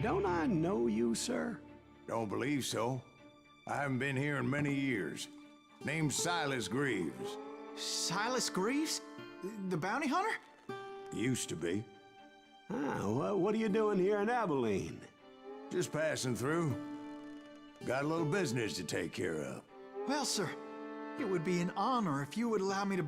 Don't I know you, sir? Don't believe so. I haven't been here in many years. Name's Silas Greaves. Silas Greaves? The bounty hunter? Used to be. Ah, what are you doing here in Abilene? Just passing through. Got a little business to take care of. Well, sir, it would be an honor if you would allow me to...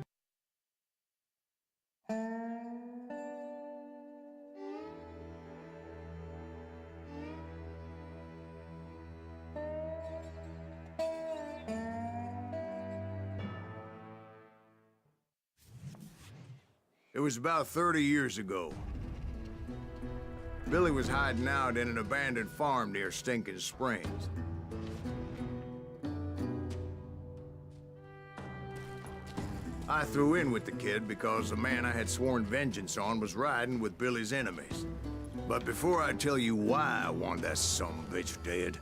It was about 30 years ago. Billy was hiding out in an abandoned farm near Stinking Springs. I threw in with the kid because the man I had sworn vengeance on was riding with Billy's enemies. But before I tell you why I want that sumbitch dead,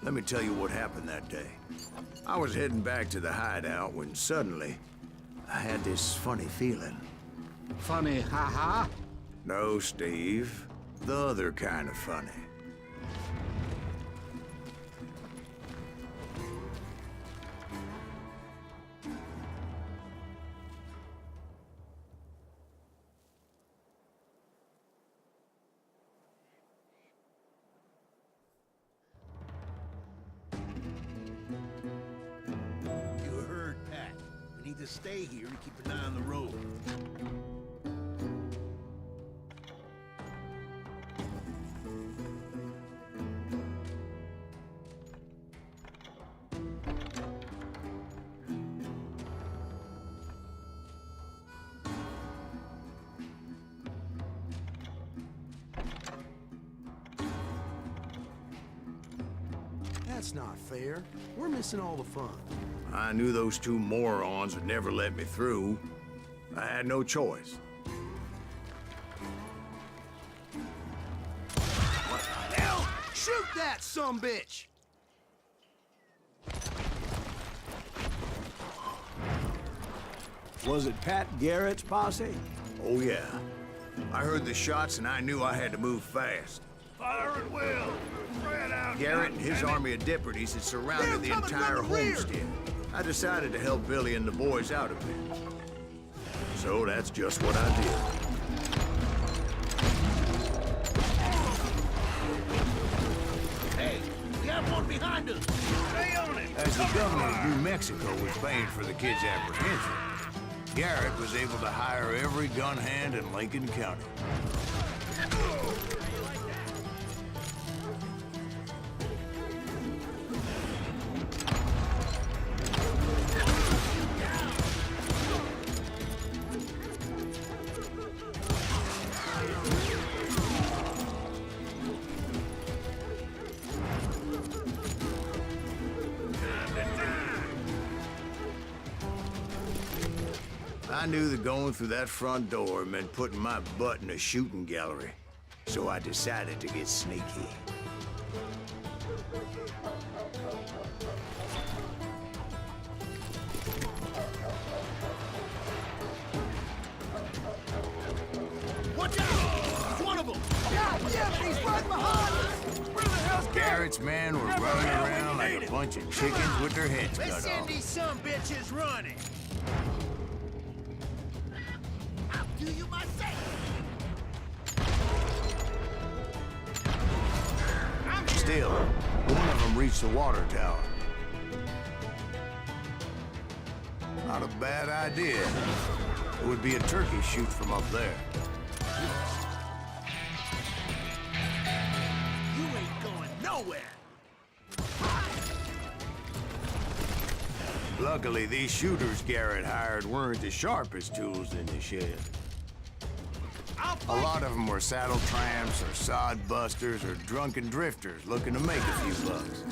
let me tell you what happened that day. I was heading back to the hideout when suddenly I had this funny feeling. Funny, ha-ha? No, Steve. The other kind of funny. You heard, Pat. We need to stay here and keep an eye on the road. That's not fair. We're missing all the fun. I knew those two morons would never let me through. I had no choice. What the hell? Shoot that sumbitch! Was it Pat Garrett's posse? Oh, yeah. I heard the shots and I knew I had to move fast. Fire at will! Spread out! Garrett and his army of deputies had surrounded the entire homestead. I decided to help Billy and the boys out a bit. So that's just what I did. Hey, we have one behind us! Stay on it! As the governor of New Mexico was paying for the kid's apprehension, Garrett was able to hire every gun hand in Lincoln County. I knew that going through that front door meant putting my butt in a shooting gallery, so I decided to get sneaky. Watch out! It's one of them! God damn it, he's right behind us! Where the hell's Garrett's men were running around like a bunch of chickens with their heads cut Let's send off. these sumbitches running! I'll do you myself! Still, one of them reached the water tower. Not a bad idea. It would be a turkey shoot from up there. You ain't going nowhere! Luckily, these shooters Garrett hired weren't the sharpest tools in the shed. A lot of them were saddle tramps or sod busters or drunken drifters looking to make a few bucks.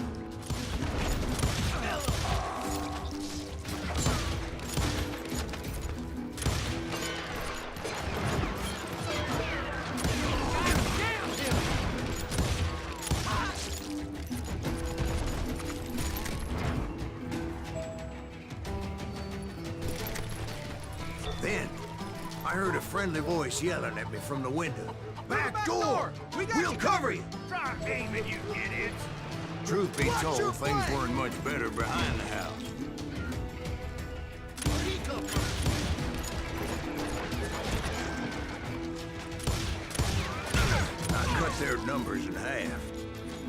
Then, I I heard a friendly voice yelling at me from the window. Back door! We'll cover you! Try aiming, you idiots! Truth be told, things weren't much better behind the house. Where'd he come from? I cut their numbers in half,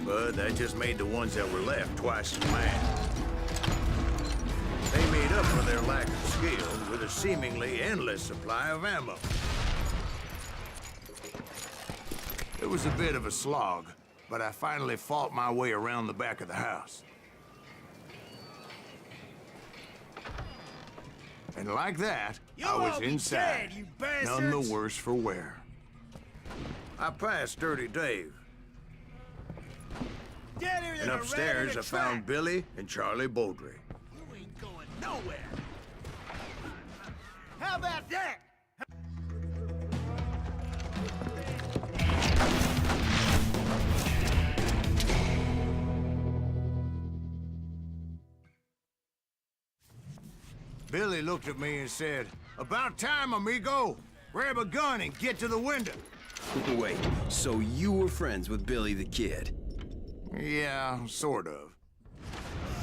but that just made the ones that were left twice as mad. They made up for their lack of skill with a seemingly endless supply of ammo. It was a bit of a slog, but I finally fought my way around the back of the house. And like that, I was inside, dead, you bastards! none the worse for wear. I passed Dirty Dave, Deader than and a rat upstairs in a I found trap. Billy and Charlie Beaudry. You ain't going nowhere. How about that? Billy looked at me and said, "About time, amigo. Grab a gun and get to the window." Wait, so you were friends with Billy the Kid? Yeah, sort of.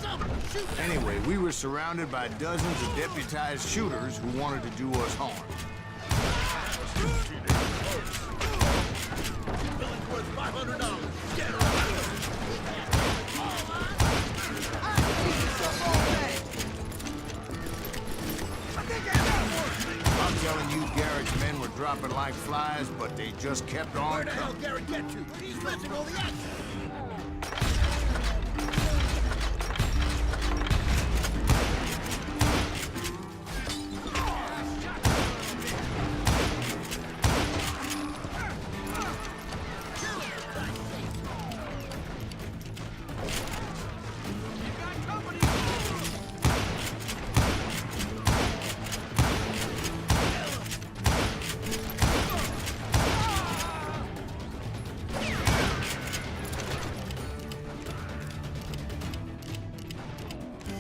Someone shoot that Anyway, we were surrounded by dozens of deputized shooters who wanted to do us harm. Billy's worth $500. Get her I'm telling you, Garrett's men were dropping like flies, but they just kept on Where the hell coming. Garrett get to? He's missing all the action.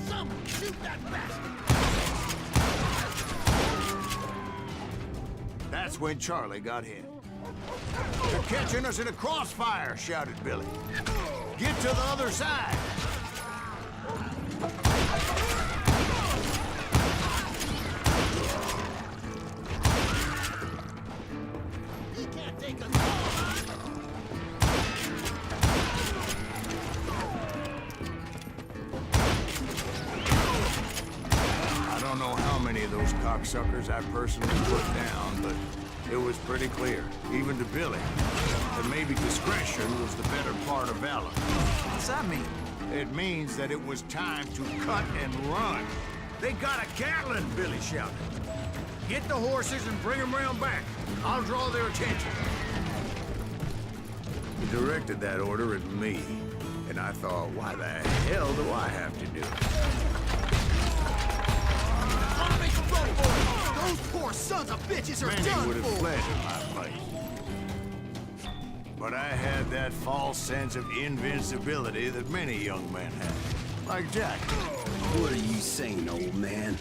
Someone shoot that bastard! That's when Charlie got hit. "They're catching us in a crossfire," shouted Billy. "Get to the other side." He can't take us all. I don't know how many of those cocksuckers I personally put down, but it was pretty clear, even to Billy, that maybe discretion was the better part of valor. What's that mean? It means that it was time to cut and run. "They got a Gatlin," Billy shouted. "Get the horses and bring them round back. I'll draw their attention." He directed that order at me, and I thought, why the hell do I have to do it? I'll make a run for it! Those poor sons of bitches are Many done would have for. fled in my place. But I had that false sense of invincibility that many young men have. Like Jack. What are you saying, old man?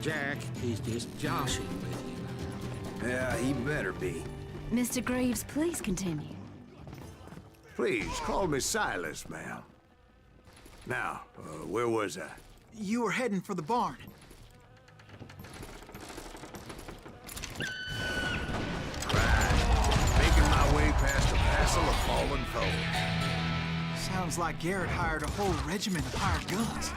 Jack is just joshing with you. Yeah, he better be. Mr. Graves, please continue. Please, call me Silas, ma'am. Now, where was I? You were heading for the barn. Making my way past a passel of fallen foes. Sounds like Garrett hired a whole regiment of hired guns.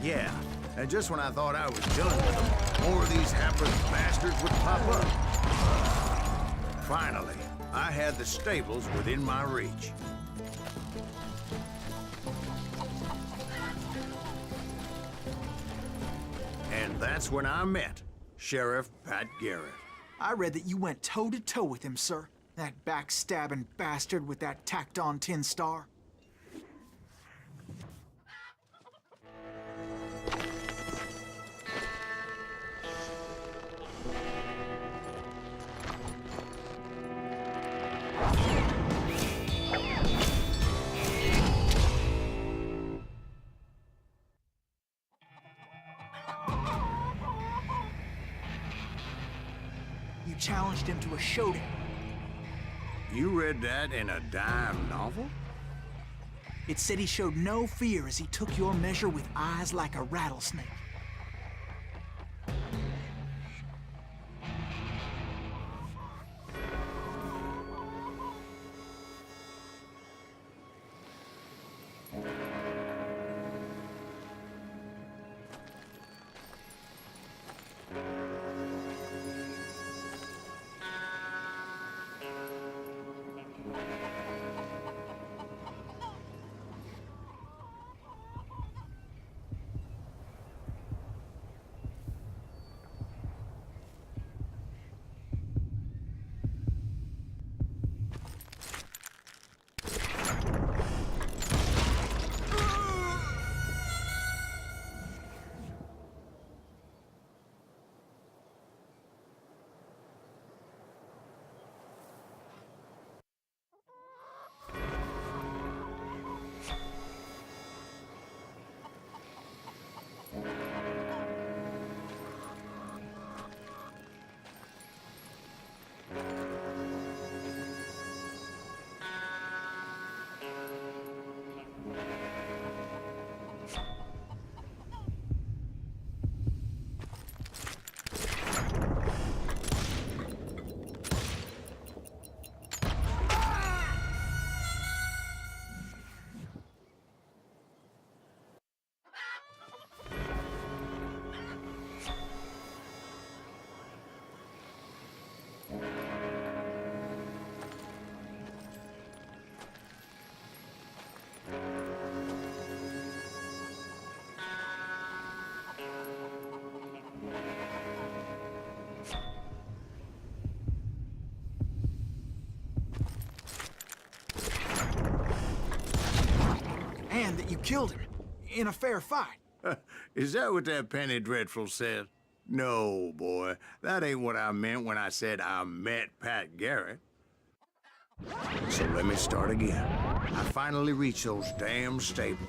Yeah, and just when I thought I was done with them, more of these hapless bastards would pop up. Finally, I had the stables within my reach. And that's when I met Sheriff Pat Garrett. I read that you went toe-to-toe with him, sir. That backstabbing bastard with that tacked-on tin star. challenged him to a showdown. You read that in a dime novel? It said he showed no fear as he took your measure with eyes like a rattlesnake. And that you killed him in a fair fight. Is that what that Penny Dreadful said? No, boy. That ain't what I meant when I said I met Pat Garrett. So let me start again. I finally reached those damn stables.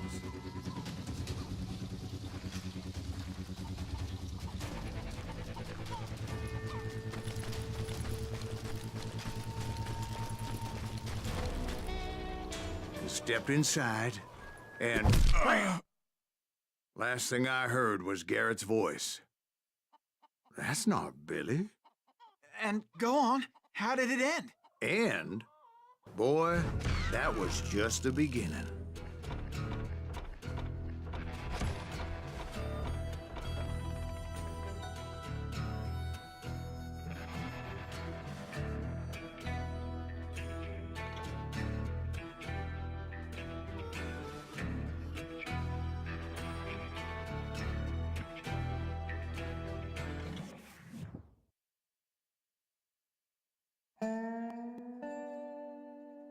Stepped inside, and last thing I heard was Garrett's voice. That's not Billy. And go on, how did it end? And, boy, that was just the beginning.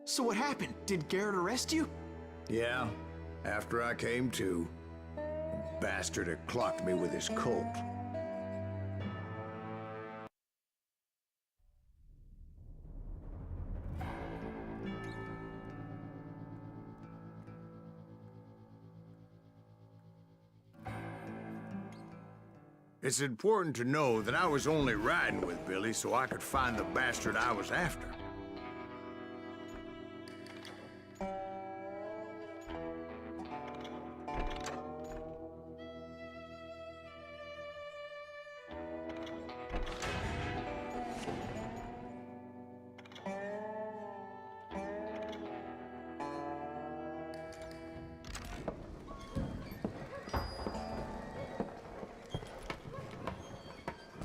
So what happened? Did Garrett arrest you? Yeah, after I came to, the bastard had clocked me with his Colt. It's important to know that I was only riding with Billy so I could find the bastard I was after.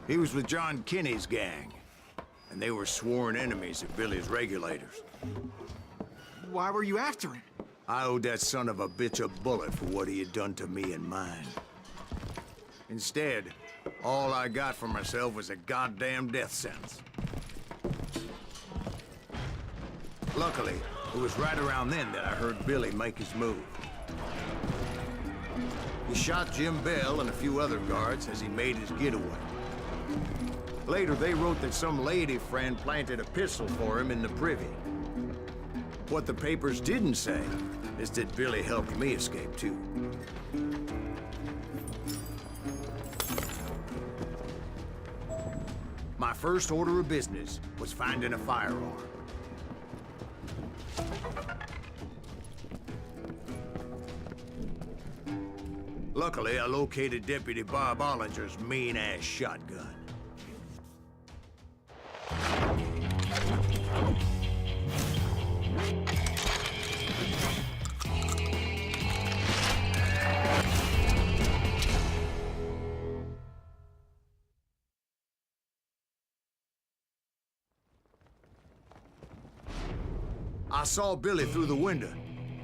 He was with John Kinney's gang, and they were sworn enemies of Billy's regulators. Why were you after him? I owed that son of a bitch a bullet for what he had done to me and mine. Instead, all I got for myself was a goddamn death sentence. Luckily, it was right around then that I heard Billy make his move. He shot Jim Bell and a few other guards as he made his getaway. Later, they wrote that some lady friend planted a pistol for him in the privy. What the papers didn't say is that Billy helped me escape, too. My My first order of business was finding a firearm. Luckily, I located Deputy Bob Ollinger's mean-ass shotgun. I saw Billy through the window,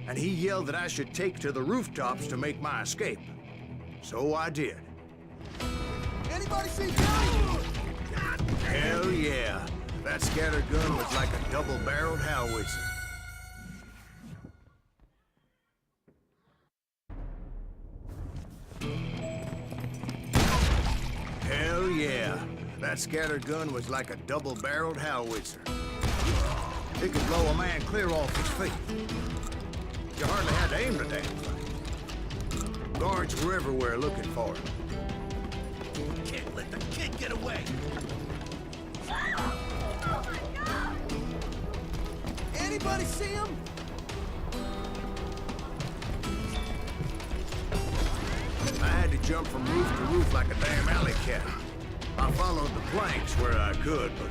and he yelled that I should take to the rooftops to make my escape. So I did. Anybody see Billy? Hell yeah. That scatter gun was like a double-barreled howitzer. Hell yeah. That scatter gun was like a double-barreled howitzer. It could blow a man clear off his feet. You hardly had to aim the damn thing. Guards were everywhere looking for him. Can't let the kid get away. Anybody see him? I had to jump from roof to roof like a damn alley cat. I followed the planks where I could, but...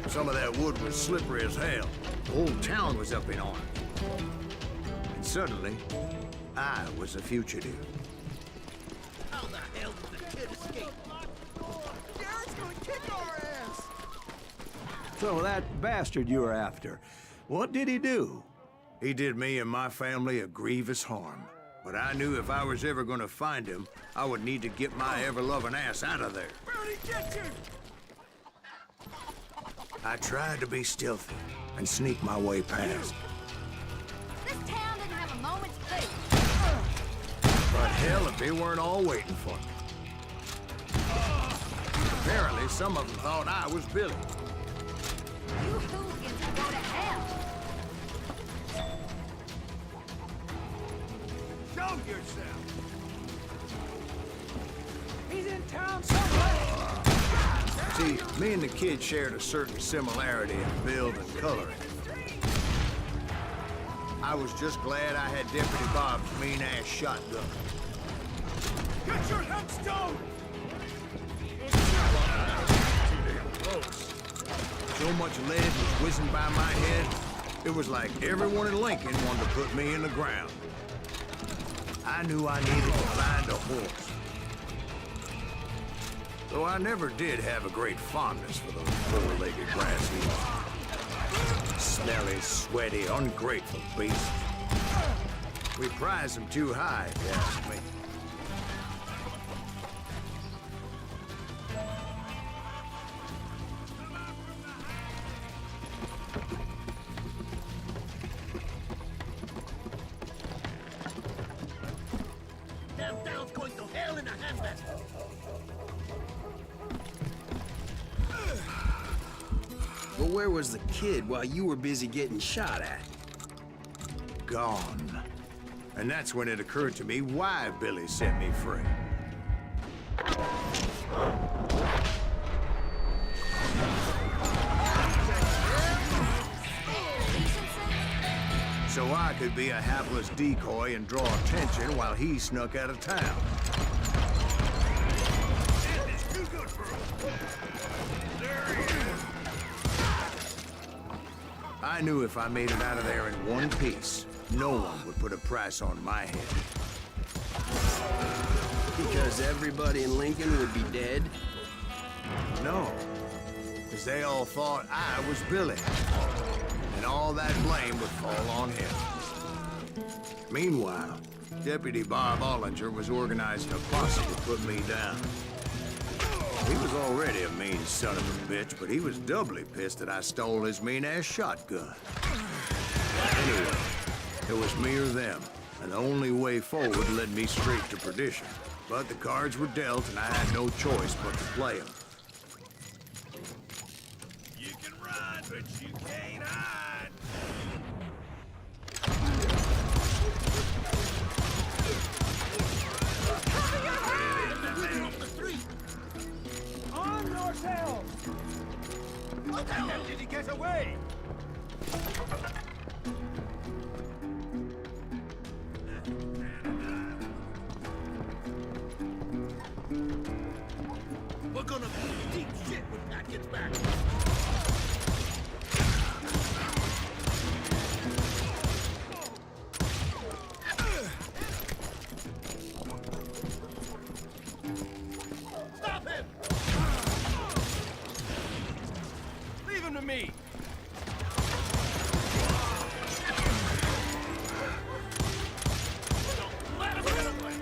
Some of that wood was slippery as hell. The whole town was up in arms. And suddenly, I was a fugitive. How the hell did the kid escape? Garrett's gonna kick our ass! So that bastard you were after, what did he do? He did me and my family a grievous harm. But I knew if I was ever gonna find him, I would need to get my ever-loving ass out of there. Where'd he get you? I tried to be stealthy and sneak my way past. This town didn't have a moment's peace. But hell if they weren't all waiting for me. Apparently, some of them thought I was Billy. You hooligans can go to hell. Show yourself. He's in town somewhere! See, me and the kid shared a certain similarity in build and coloring. I was just glad I had Deputy Bob's mean-ass shotgun. Get your headstone! So much lead was whizzing by my head, it was like everyone in Lincoln wanted to put me in the ground. I knew I needed to find a horse. Though I never did have a great fondness for those four-legged grass heathens. Smelly, sweaty, ungrateful beasts. We prize them too high, if you ask me. Damn town's going to hell in a handbasket. But where was the kid while you were busy getting shot at? Gone. And that's when it occurred to me why Billy set me free. So I could be a hapless decoy and draw attention while he snuck out of town. It's too good for him. There he is. I knew if I made it out of there in one piece, no one would put a price on my head. Because everybody in Lincoln would be dead? No, because they all thought I was Billy, and all that blame would fall on him. Meanwhile, Deputy Bob Ollinger was organizing a posse to put me down. He was already a mean son of a bitch, but he was doubly pissed that I stole his mean-ass shotgun. Anyway, it was me or them, and the only way forward led me straight to perdition. But the cards were dealt, and I had no choice but to play them. You can run, but you can't hide! On yourselves! What the hell did he get away? We're gonna be in deep shit when Pat gets back. Stop him! Leave him to me! Don't let him get away!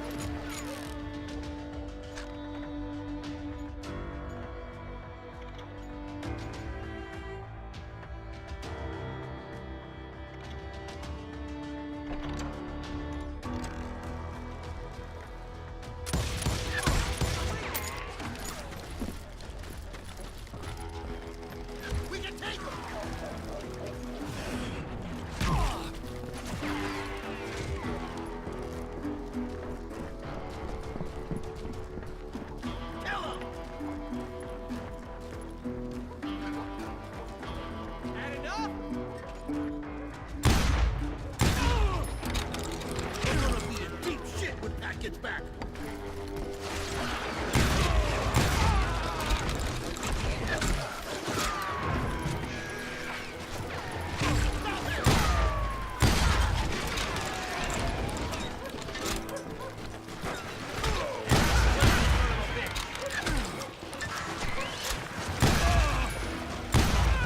We can take him! Kill him! Had enough? We're gonna be in deep shit when Pat gets back.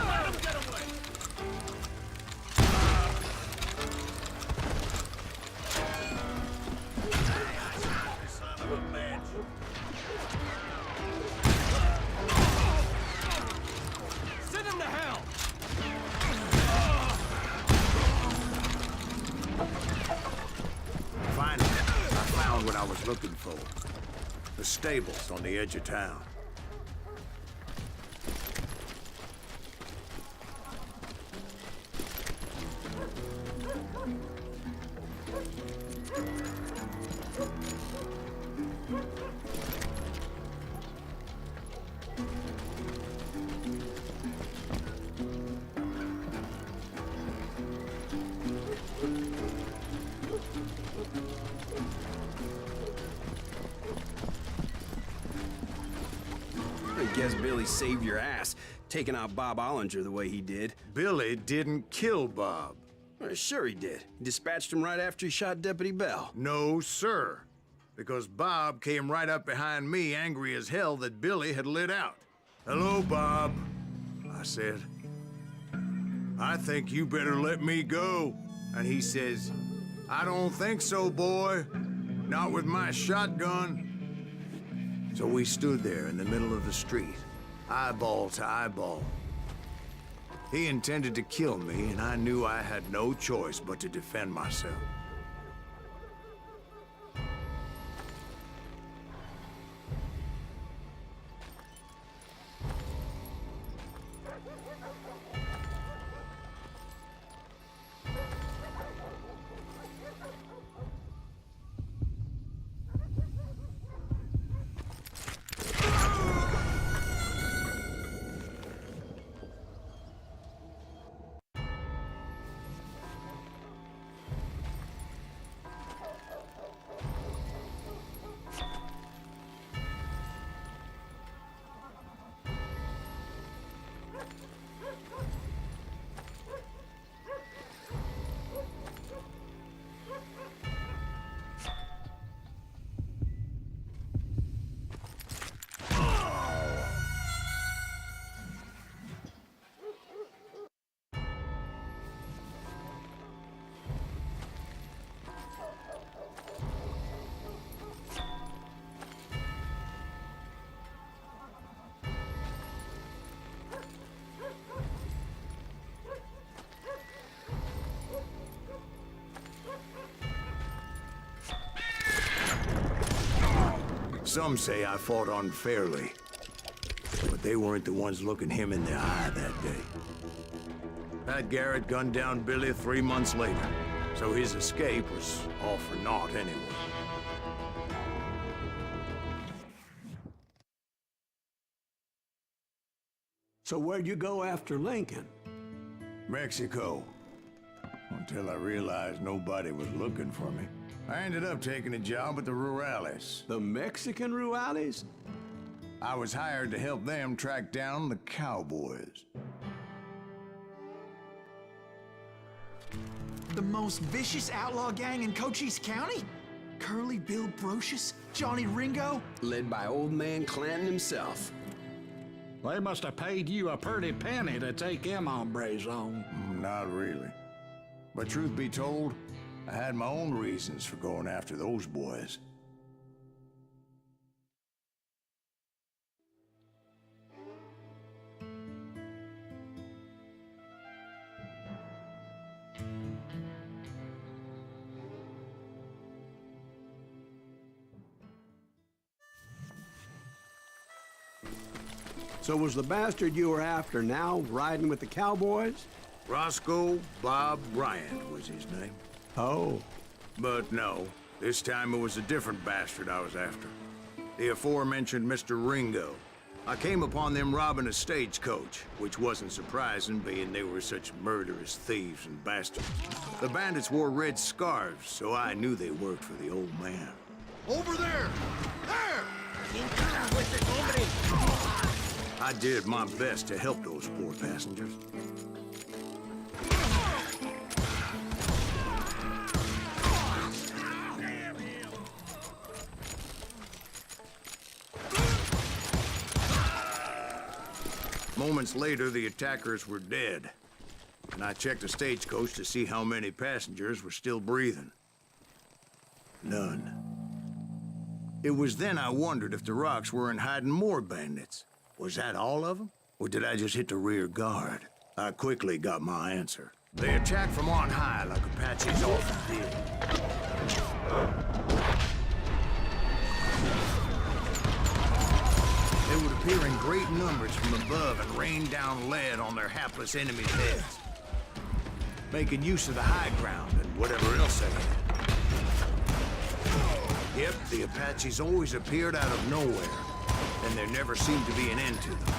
Let him get away! Son of a bitch! Send him to hell! Finally, I found what I was looking for. The stables on the edge of town. I guess Billy saved your ass, taking out Bob Ollinger the way he did. Billy didn't kill Bob. Well, sure he did. He dispatched him right after he shot Deputy Bell. No, sir. Because Bob came right up behind me, angry as hell that Billy had lit out. "Hello, Bob," I said. "I think you better let me go." And he says, "I don't think so, boy. Not with my shotgun." So we stood there in the middle of the street, eyeball to eyeball. He intended to kill me, and I knew I had no choice but to defend myself. Some say I fought unfairly, but they weren't the ones looking him in the eye that day. Pat Garrett gunned down Billy 3 months later, so his escape was all for naught anyway. So where'd you go after Lincoln? Mexico. Until I realized nobody was looking for me. I ended up taking a job at the Rurales. The Mexican Rurales? I was hired to help them track down the cowboys. The most vicious outlaw gang in Cochise County? Curly Bill Brocious? Johnny Ringo? Led by old man Clanton himself. They must have paid you a pretty penny to take them hombres on. Not really. But truth be told, I had my own reasons for going after those boys. So was the bastard you were after now riding with the cowboys? Roscoe Bob Bryant was his name. Oh. But no, this time it was a different bastard I was after. The aforementioned Mr. Ringo. I came upon them robbing a stagecoach, which wasn't surprising, being they were such murderous thieves and bastards. The bandits wore red scarves, so I knew they worked for the old man. Over there! There! I did my best to help those poor passengers. Moments later, the attackers were dead, and I checked the stagecoach to see how many passengers were still breathing. None. It was then I wondered if the rocks weren't hiding more bandits. Was that all of them? Or did I just hit the rear guard? I quickly got my answer. They attacked from on high like Apaches often did. They would appear in great numbers from above and rain down lead on their hapless enemies' heads, making use of the high ground and whatever else they had. Yep, the Apaches always appeared out of nowhere, and there never seemed to be an end to them.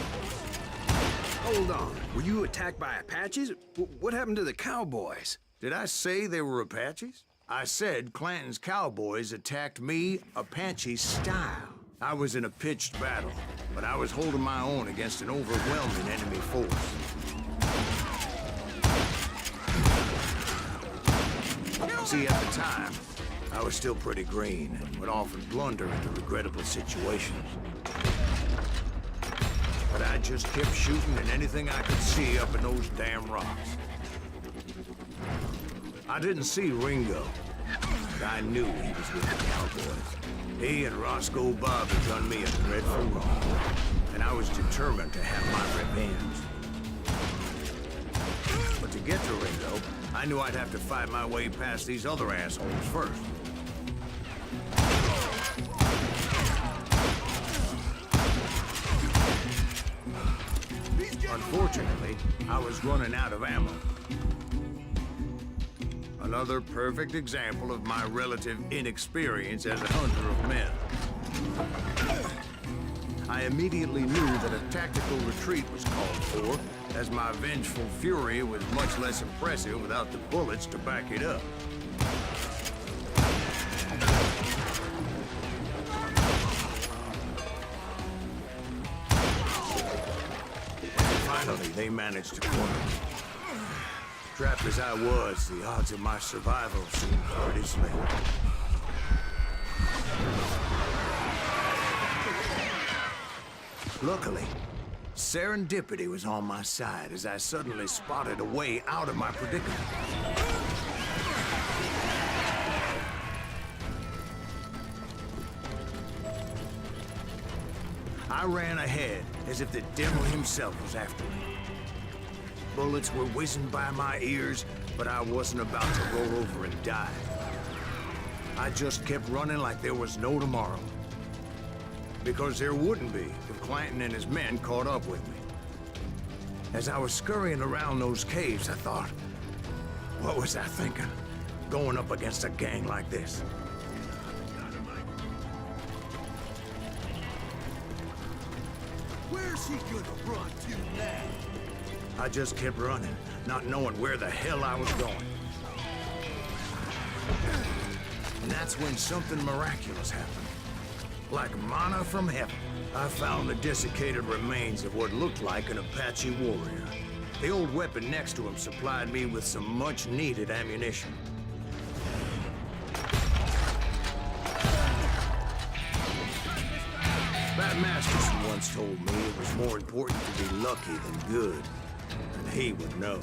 Hold on. Were you attacked by Apaches? What happened to the cowboys? Did I say they were Apaches? I said Clanton's cowboys attacked me Apache style. I was in a pitched battle, but I was holding my own against an overwhelming enemy force. See, at the time, I was still pretty green and would often blunder into regrettable situations. But I just kept shooting at anything I could see up in those damn rocks. I didn't see Ringo, but I knew he was with the cowboys. He and Roscoe Bob had done me a dreadful wrong, and I was determined to have my revenge. But to get to Ringo, I knew I'd have to fight my way past these other assholes first. Unfortunately, I was running out of ammo. Another perfect example of my relative inexperience as a hunter of men. I immediately knew that a tactical retreat was called for, as my vengeful fury was much less impressive without the bullets to back it up. Finally, they managed to corner me. Trapped as I was, the odds of my survival seemed pretty slim. Luckily, serendipity was on my side as I suddenly spotted a way out of my predicament. I ran ahead as if the devil himself was after me. Bullets were whizzing by my ears, but I wasn't about to roll over and die. I just kept running like there was no tomorrow. because there wouldn't be if Clanton and his men caught up with me. As I was scurrying around those caves, I thought, what was I thinking? Going up against a gang like this? Where's he gonna run to now? I just kept running, not knowing where the hell I was going. And that's when something miraculous happened. Like manna from heaven, I found the desiccated remains of what looked like an Apache warrior. The old weapon next to him supplied me with some much-needed ammunition. Bat Masterson once told me it was more important to be lucky than good, and he would know.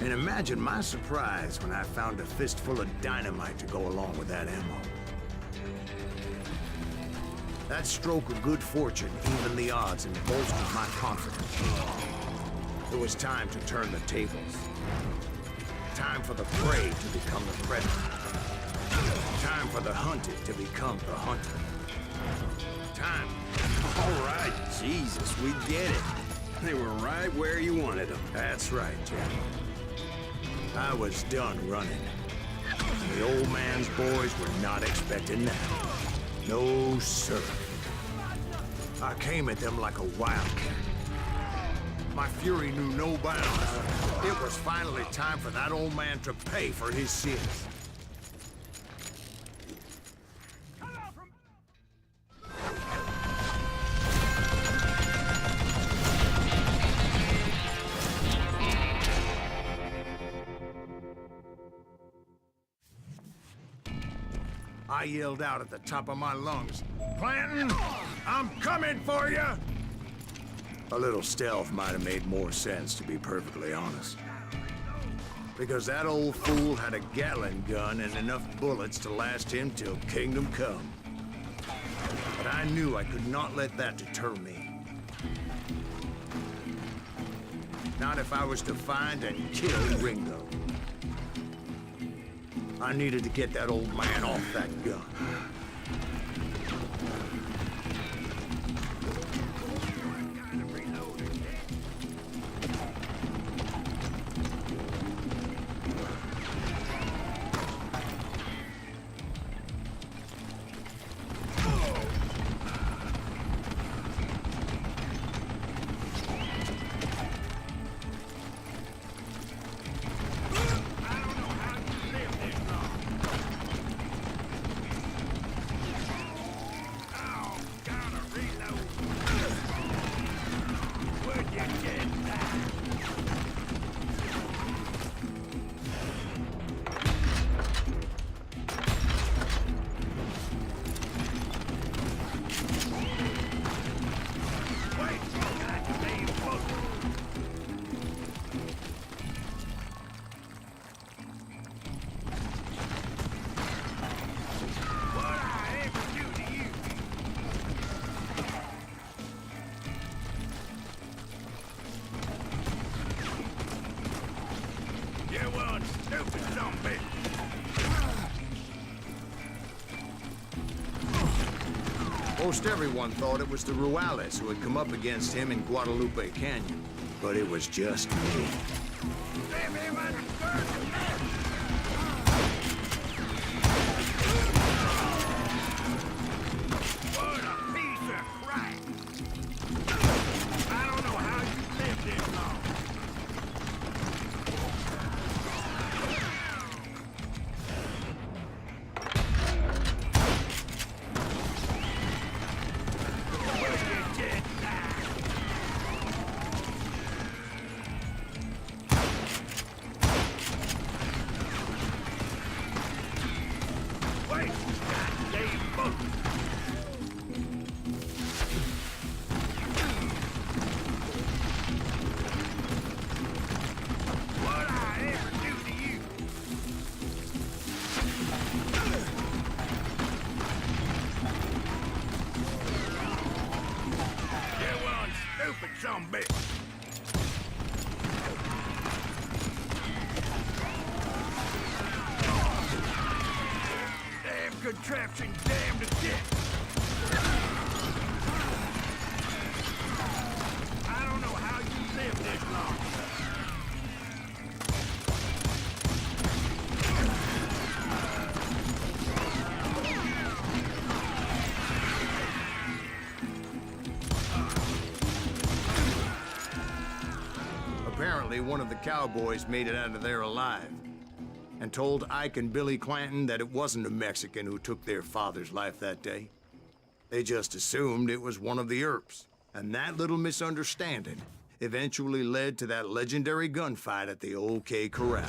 And imagine my surprise when I found a fistful of dynamite to go along with that ammo. That stroke of good fortune evened the odds and bolstered my confidence. It was time to turn the tables. Time for the prey to become the predator. Time for the hunted to become the hunter. Time. All right, Jesus, we get it. They were right where you wanted them. That's right, Jack. I was done running. The old man's boys were not expecting that. No, sir. I came at them like a wildcat. My fury knew no bounds. It was finally time for that old man to pay for his sins. I yelled out at the top of my lungs, "Clanton, I'm coming for you!" A little stealth might have made more sense, to be perfectly honest. Because that old fool had a Gatling gun and enough bullets to last him till kingdom come. But I knew I could not let that deter me. Not if I was to find and kill Ringo. I needed to get that old man off that gun. Most everyone thought it was the Ruales who had come up against him in Guadalupe Canyon, but it was just me. What a piece of crap! I don't know how you lived this long. zombie! Damn contraption, damn to death! I don't know how you live this long. Apparently, one of the cowboys made it out of there alive and told Ike and Billy Clanton that it wasn't a Mexican who took their father's life that day. They just assumed it was one of the Earps, and that little misunderstanding eventually led to that legendary gunfight at the OK Corral.